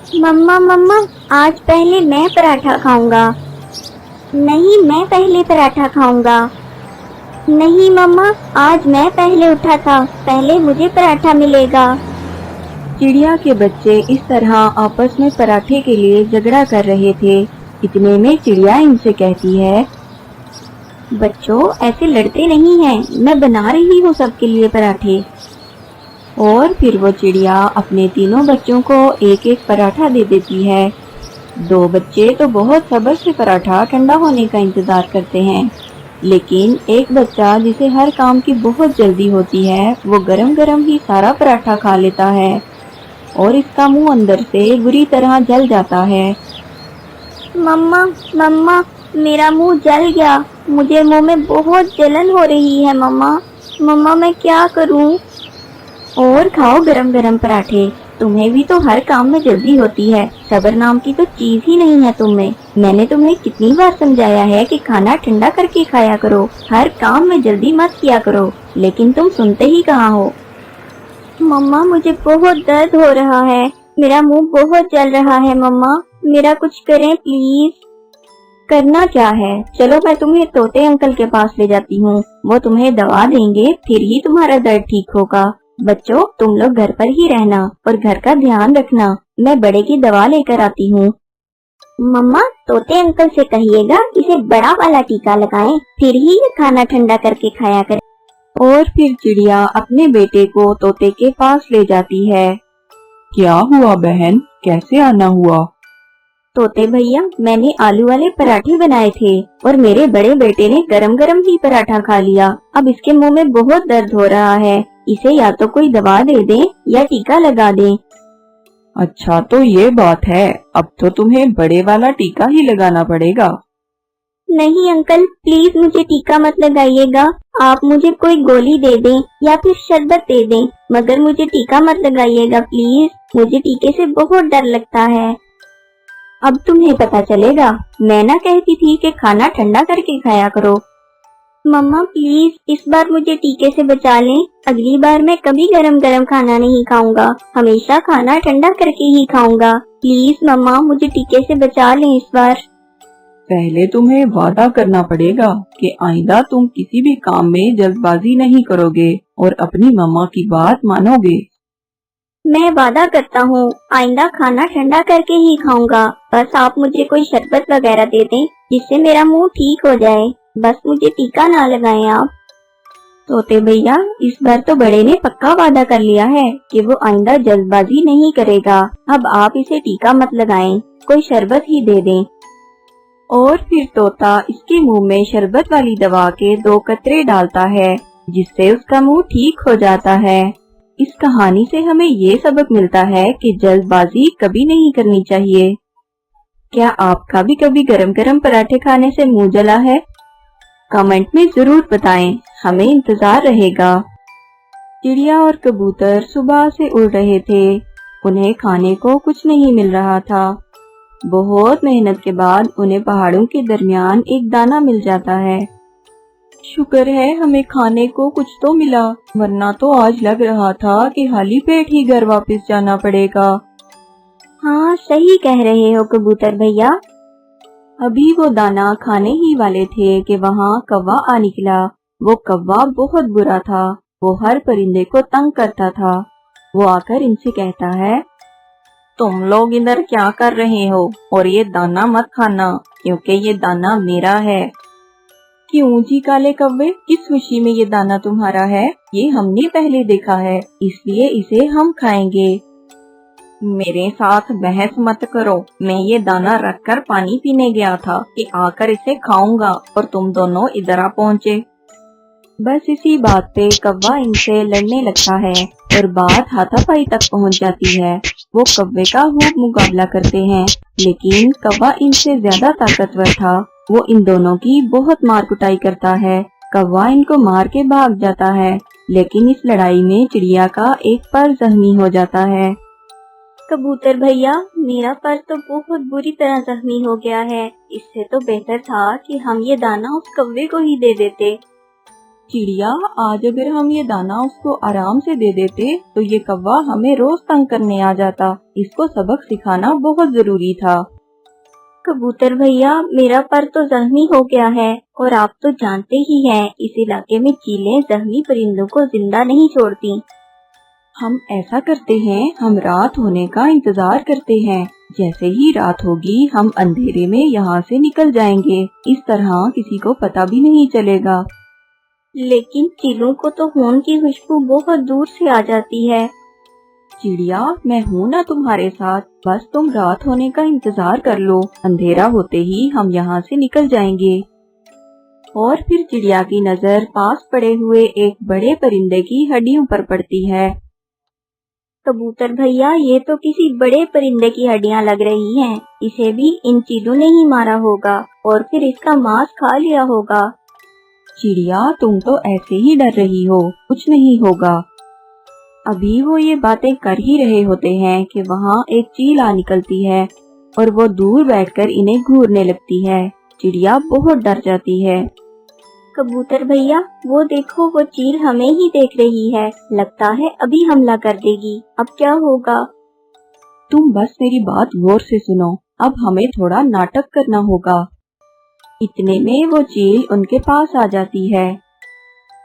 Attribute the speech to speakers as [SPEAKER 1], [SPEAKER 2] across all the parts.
[SPEAKER 1] मम्मा मम्मा, आज पहले मैं पराठा खाऊंगा। नहीं, मैं पहले पराठा खाऊंगा। नहीं मम्मा, आज मैं पहले उठा था, पहले मुझे पराठा मिलेगा।
[SPEAKER 2] चिड़िया के बच्चे इस तरह आपस में पराठे के लिए झगड़ा कर रहे थे। इतने में चिड़िया इनसे कहती है,
[SPEAKER 1] बच्चों, ऐसे लड़ते नहीं हैं, मैं बना रही हूँ सबके लिए पराठे।
[SPEAKER 2] और फिर वो चिड़िया अपने तीनों बच्चों को एक एक पराठा दे देती है। दो बच्चे तो बहुत सब्र से पराठा ठंडा होने का इंतजार करते हैं, लेकिन एक बच्चा जिसे हर काम की बहुत जल्दी होती है, वो गरम गरम ही सारा पराठा खा लेता है और इसका मुंह अंदर से बुरी तरह जल जाता है।
[SPEAKER 1] मम्मा मम्मा, मेरा मुंह जल गया, मुझे मुंह में बहुत जलन हो रही है। मम्मा मम्मा, मैं क्या करूं? और खाओ गरम गरम पराठे, तुम्हें भी तो हर काम में जल्दी होती है, सब्र नाम की तो चीज ही नहीं है तुम में। मैंने तुम्हें कितनी बार समझाया है कि खाना ठंडा करके खाया करो, हर काम में जल्दी मत किया करो, लेकिन तुम सुनते ही कहाँ हो। मम्मा, मुझे बहुत दर्द हो रहा है, मेरा मुंह बहुत जल रहा है। मम्मा, मेरा कुछ करें प्लीज। करना क्या है, चलो मैं तुम्हें तोते अंकल के पास ले जाती हूँ, वो तुम्हें दवा देंगे, फिर ही तुम्हारा दर्द ठीक होगा। बच्चों, तुम लोग घर पर ही रहना और घर का ध्यान रखना, मैं बड़े की दवा लेकर आती हूँ। मम्मा, तोते अंकल से कहिएगा इसे बड़ा वाला टीका लगाएं, फिर ही ये खाना ठंडा करके खाया करें।
[SPEAKER 2] और फिर चिड़िया अपने बेटे को तोते के पास ले जाती है।
[SPEAKER 3] क्या हुआ बहन, कैसे आना हुआ?
[SPEAKER 1] तोते भैया, मैंने आलू वाले पराठे बनाए थे और मेरे बड़े बेटे ने गरम गरम ही पराठा खा लिया। अब इसके मुंह में बहुत दर्द हो रहा है, इसे या तो कोई दवा दे दे या टीका लगा दे।
[SPEAKER 3] अच्छा तो ये बात है, अब तो तुम्हें बड़े वाला टीका ही लगाना पड़ेगा।
[SPEAKER 1] नहीं अंकल, प्लीज मुझे टीका मत लगाइएगा, आप मुझे कोई गोली दे दें या फिर शरबत दे दें, मगर मुझे टीका मत लगाइएगा प्लीज, मुझे टीके से बहुत डर लगता है। अब तुम्हें पता चलेगा, मैं ना कहती थी कि खाना ठंडा करके खाया करो। मम्मा प्लीज, इस बार मुझे टीके से बचा लें, अगली बार मैं कभी गरम गरम खाना नहीं खाऊंगा, हमेशा खाना ठंडा करके ही खाऊंगा। प्लीज मम्मा, मुझे टीके से बचा लें इस बार।
[SPEAKER 3] पहले तुम्हें वादा करना पड़ेगा कि आइंदा तुम किसी भी काम में जल्दबाजी नहीं करोगे और अपनी मम्मा की बात मानोगे।
[SPEAKER 1] मैं वादा करता हूँ, आइंदा खाना ठंडा करके ही खाऊंगा, बस आप मुझे कोई शरबत वगैरह दे दें जिससे मेरा मुंह ठीक हो जाए, बस मुझे टीका ना लगाएं आप। तोते भैया, इस बार तो बड़े ने पक्का वादा कर लिया है कि वो आइंदा जल्दबाजी नहीं करेगा, अब आप इसे टीका मत लगाएं, कोई शरबत ही दे दें।
[SPEAKER 2] और फिर तोता इसके मुंह में शरबत वाली दवा के 2 कतरे डालता है, जिससे उसका मुंह ठीक हो जाता है। इस कहानी से हमें ये सबक मिलता है कि जल्दबाजी कभी नहीं करनी चाहिए। क्या आपका भी कभी गरम गरम पराठे खाने से मुंह जला है? कमेंट में जरूर बताएं, हमें इंतजार रहेगा। चिड़िया और कबूतर सुबह से उड़ रहे थे, उन्हें खाने को कुछ नहीं मिल रहा था। बहुत मेहनत के बाद उन्हें पहाड़ों के दरमियान एक दाना मिल जाता है। शुक्र है हमें खाने को कुछ तो मिला, वरना तो आज लग रहा था कि खाली पेट ही घर वापस जाना पड़ेगा।
[SPEAKER 1] हाँ, सही कह रहे हो कबूतर भैया।
[SPEAKER 2] अभी वो दाना खाने ही वाले थे कि वहाँ कौवा आ निकला। वो कौवा बहुत बुरा था, वो हर परिंदे को तंग करता था। वो आकर इनसे कहता है, तुम लोग इधर क्या कर रहे हो, और ये दाना मत खाना क्योंकि ये दाना मेरा है। क्यों जी काले कौवे, किस खुशी में ये दाना तुम्हारा है? ये हमने पहले देखा है, इसलिए इसे हम खाएंगे। मेरे साथ बहस मत करो, मैं ये दाना रखकर पानी पीने गया था कि आकर इसे खाऊंगा और तुम दोनों इधर आ पहुँचे। बस इसी बात पे कौवा इनसे लड़ने लगता है और बात हाथापाई तक पहुंच जाती है। वो कौवे का खूब मुकाबला करते हैं, लेकिन कौवा इनसे ज्यादा ताकतवर था। वो इन दोनों की बहुत मार कुटाई करता है। कौवा इनको मार के भाग जाता है, लेकिन इस लड़ाई में चिड़िया का एक पर जख्मी हो जाता है।
[SPEAKER 1] कबूतर भैया, मेरा पर तो बहुत बुरी तरह जख्मी हो गया है, इससे तो बेहतर था कि हम ये दाना उस कौवे को ही दे देते।
[SPEAKER 2] चिड़िया, आज अगर हम ये दाना उसको आराम से दे देते तो ये कौवा हमें रोज तंग करने आ जाता। इसको सबक सिखाना बहुत जरूरी था।
[SPEAKER 1] कबूतर भैया, मेरा पर तो जख्मी हो गया है और आप तो जानते ही हैं इस इलाके में चीलें जख्मी परिंदों को जिंदा नहीं छोड़ती।
[SPEAKER 2] हम ऐसा करते हैं, हम रात होने का इंतजार करते हैं। जैसे ही रात होगी हम अंधेरे में यहाँ से निकल जाएंगे। इस तरह किसी को पता भी नहीं चलेगा।
[SPEAKER 1] लेकिन चीलों को तो खून की खुशबू बहुत दूर से आ जाती है।
[SPEAKER 2] चिड़िया, मैं हूँ ना तुम्हारे साथ, बस तुम रात होने का इंतजार कर लो। अंधेरा होते ही हम यहाँ से निकल जाएंगे। और फिर चिड़िया की नजर पास पड़े हुए एक बड़े परिंदे की हड्डियों पर पड़ती है।
[SPEAKER 1] कबूतर भैया, ये तो किसी बड़े परिंदे की हड्डियां लग रही हैं। इसे भी इन चीलों ने ही मारा होगा और फिर इसका मांस खा लिया होगा।
[SPEAKER 2] चिड़िया, तुम तो ऐसे ही डर रही हो, कुछ नहीं होगा। अभी वो ये बातें कर ही रहे होते हैं कि वहाँ एक चील आ निकलती है और वो दूर बैठकर इन्हें घूरने लगती है। चिड़िया बहुत डर जाती है।
[SPEAKER 1] कबूतर भैया, वो देखो, वो चील हमें ही देख रही है। लगता है अभी हमला कर देगी। अब क्या होगा?
[SPEAKER 2] तुम बस मेरी बात गौर से सुनो। अब हमें थोड़ा नाटक करना होगा। इतने में वो चील उनके पास आ जाती है।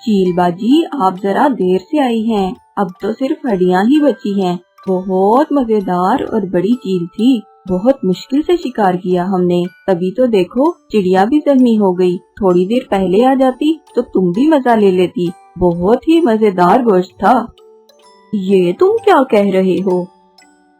[SPEAKER 2] चील बाजी, आप जरा देर से आई हैं। अब तो सिर्फ हड्डियां ही बची हैं। बहुत मजेदार और बड़ी चील थी। बहुत मुश्किल से शिकार किया हमने। तभी तो देखो, चिड़िया भी जख्मी हो गई। थोड़ी देर पहले आ जाती तो तुम भी मजा ले लेती। बहुत ही मजेदार गोश्त था। ये तुम क्या कह रहे हो?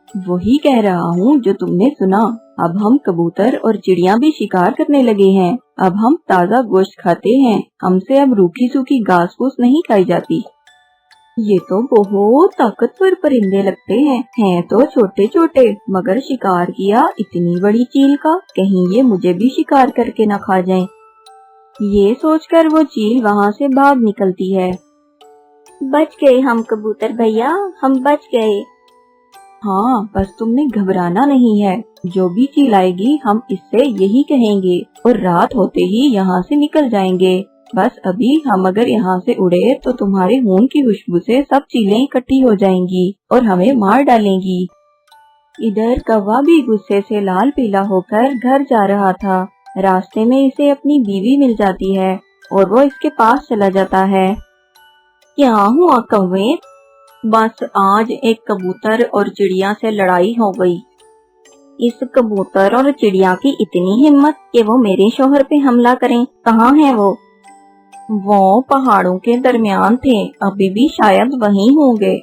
[SPEAKER 2] वही कह रहा हूँ जो तुमने सुना। अब हम कबूतर और चिड़िया भी शिकार करने लगे हैं। अब हम ताज़ा गोश्त खाते हैं। हमसे अब रूखी सूखी घास फूस नहीं खाई जाती। ये तो बहुत ताकतवर परिंदे लगते हैं तो छोटे छोटे, मगर शिकार किया इतनी बड़ी चील का, कहीं ये मुझे भी शिकार करके न खा जाए। ये सोचकर वो चील वहाँ से भाग निकलती है।
[SPEAKER 1] बच गए हम कबूतर भैया, हम बच गए।
[SPEAKER 2] हाँ, बस तुमने घबराना नहीं है। जो भी चील आएगी हम इससे यही कहेंगे और रात होते ही यहाँ से निकल जाएंगे। बस अभी हम अगर यहाँ से उड़े तो तुम्हारे खून की खुशबू से सब चीलें इकट्ठी हो जाएंगी और हमें मार डालेंगी। इधर कौवा भी गुस्से से लाल पीला होकर घर जा रहा था। रास्ते में इसे अपनी बीवी मिल जाती है और वो इसके पास चला जाता है।
[SPEAKER 1] क्या हुआ कौवे?
[SPEAKER 2] बस आज एक कबूतर और चिड़िया से लड़ाई हो गई।
[SPEAKER 1] इस कबूतर और चिड़िया की इतनी हिम्मत कि वो मेरे शोहर पे हमला करें। कहाँ है वो?
[SPEAKER 2] वो पहाड़ों के दरमियान थे, अभी भी शायद वहीं होंगे।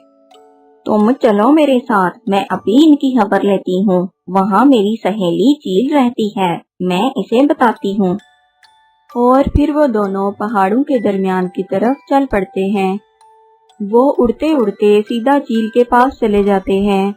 [SPEAKER 1] तुम चलो मेरे साथ, मैं अभी इनकी खबर लेती हूँ। वहाँ मेरी सहेली चील रहती है, मैं इसे बताती हूँ।
[SPEAKER 2] और फिर वो दोनों पहाड़ों के दरमियान की तरफ चल पड़ते हैं। वो उड़ते उड़ते सीधा चील के पास चले जाते हैं।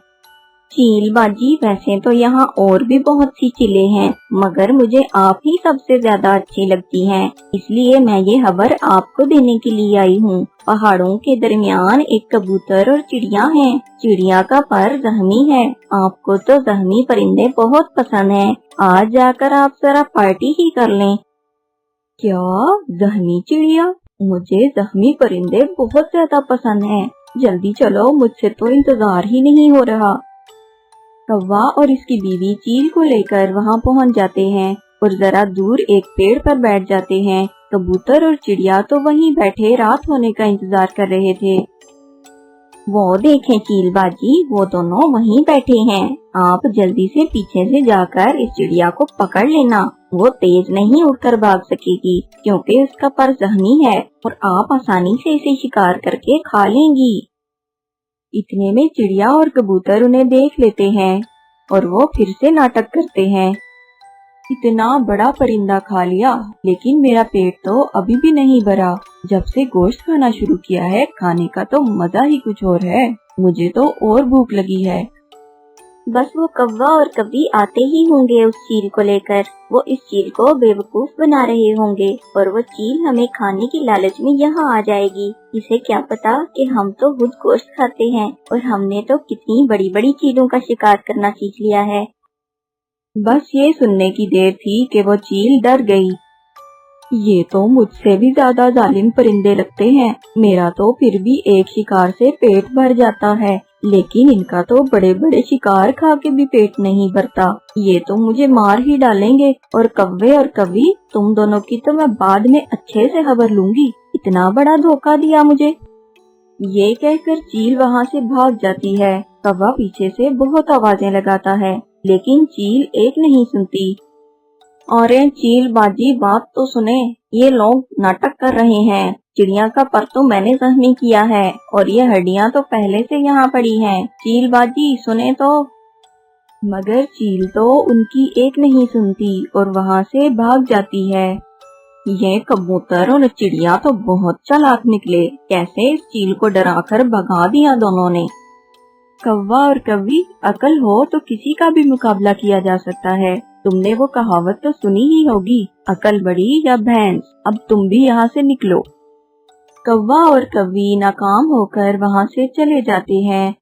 [SPEAKER 1] चील बाजी, वैसे तो यहाँ और भी बहुत सी चीलें हैं, मगर मुझे आप ही सबसे ज्यादा अच्छी लगती हैं, इसलिए मैं ये खबर आपको देने के लिए आई हूँ। पहाड़ों के दरमियान एक कबूतर और चिड़िया है। चिड़िया का पर जख्मी है। आपको तो जख्मी परिंदे बहुत पसंद हैं। आज जाकर आप जरा पार्टी ही कर लें।
[SPEAKER 2] क्या? जख्मी चिड़िया? मुझे जख्मी परिंदे बहुत ज्यादा पसंद हैं। जल्दी चलो, मुझसे तो इंतजार ही नहीं हो रहा। कौवा और इसकी बीवी चील को लेकर वहाँ पहुँच जाते हैं और जरा दूर एक पेड़ पर बैठ जाते हैं। कबूतर और चिड़िया तो वहीं बैठे रात होने का इंतजार कर रहे थे।
[SPEAKER 1] वो देखें चील बाजी, वो दोनों वहीं बैठे हैं। आप जल्दी से पीछे से जाकर इस चिड़िया को पकड़ लेना। वो तेज नहीं उड़कर भाग सकेगी क्योंकि उसका पर जख्मी है और आप आसानी से इसे शिकार करके खा लेंगी।
[SPEAKER 2] इतने में चिड़िया और कबूतर उन्हें देख लेते हैं और वो फिर से नाटक करते हैं। इतना बड़ा परिंदा खा लिया, लेकिन मेरा पेट तो अभी भी नहीं भरा। जब से गोश्त खाना शुरू किया है, खाने का तो मजा ही कुछ और है। मुझे तो और भूख लगी है।
[SPEAKER 1] बस वो कौवा और कभी आते ही होंगे उस चील को लेकर। वो इस चील को बेवकूफ बना रहे होंगे और वो चील हमें खाने की लालच में यहाँ आ जाएगी। इसे क्या पता कि हम तो खुद गोश्त खाते हैं और हमने तो कितनी बड़ी बड़ी चीलों का शिकार करना सीख लिया है।
[SPEAKER 2] बस ये सुनने की देर थी कि वो चील डर गई। ये तो मुझसे भी ज्यादा जालिम परिंदे लगते हैं। मेरा तो फिर भी एक शिकार से पेट भर जाता है, लेकिन इनका तो बड़े बड़े शिकार खा के भी पेट नहीं भरता। ये तो मुझे मार ही डालेंगे। और कव्वे और कवि, तुम दोनों की तो मैं बाद में अच्छे से खबर लूंगी। इतना बड़ा धोखा दिया मुझे। ये कहकर चील वहाँ से भाग जाती है। कौवा पीछे से बहुत आवाजें लगाता है, लेकिन चील एक नहीं सुनती। और चील बाजी, बात तो सुने, ये लोग नाटक कर रहे हैं। चिड़िया का पर तो मैंने जख्मी किया है और ये हड्डियां तो पहले से यहाँ पड़ी हैं। चील बाजी सुने तो। मगर चील तो उनकी एक नहीं सुनती और वहाँ से भाग जाती है। ये कबूतर और चिड़िया तो बहुत चालाक निकले, कैसे इस चील को डराकर भगा दिया दोनों ने। कौवा और कवि, अकल हो तो किसी का भी मुकाबला किया जा सकता है। तुमने वो कहावत तो सुनी ही होगी, अकल बड़ी या भैंस। अब तुम भी यहाँ से निकलो। कौवा और कवि नाकाम होकर वहाँ से चले जाते हैं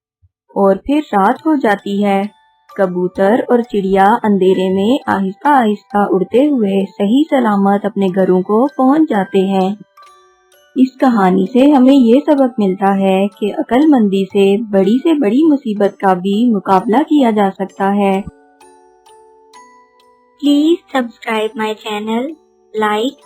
[SPEAKER 2] और फिर रात हो जाती है। कबूतर और चिड़िया अंधेरे में आहिस्ता आहिस्ता उड़ते हुए सही सलामत अपने घरों को पहुँच जाते हैं। इस कहानी से हमें ये सबक मिलता है कि अक्लमंदी से बड़ी मुसीबत का भी मुकाबला किया जा सकता है।
[SPEAKER 1] Please subscribe my channel, like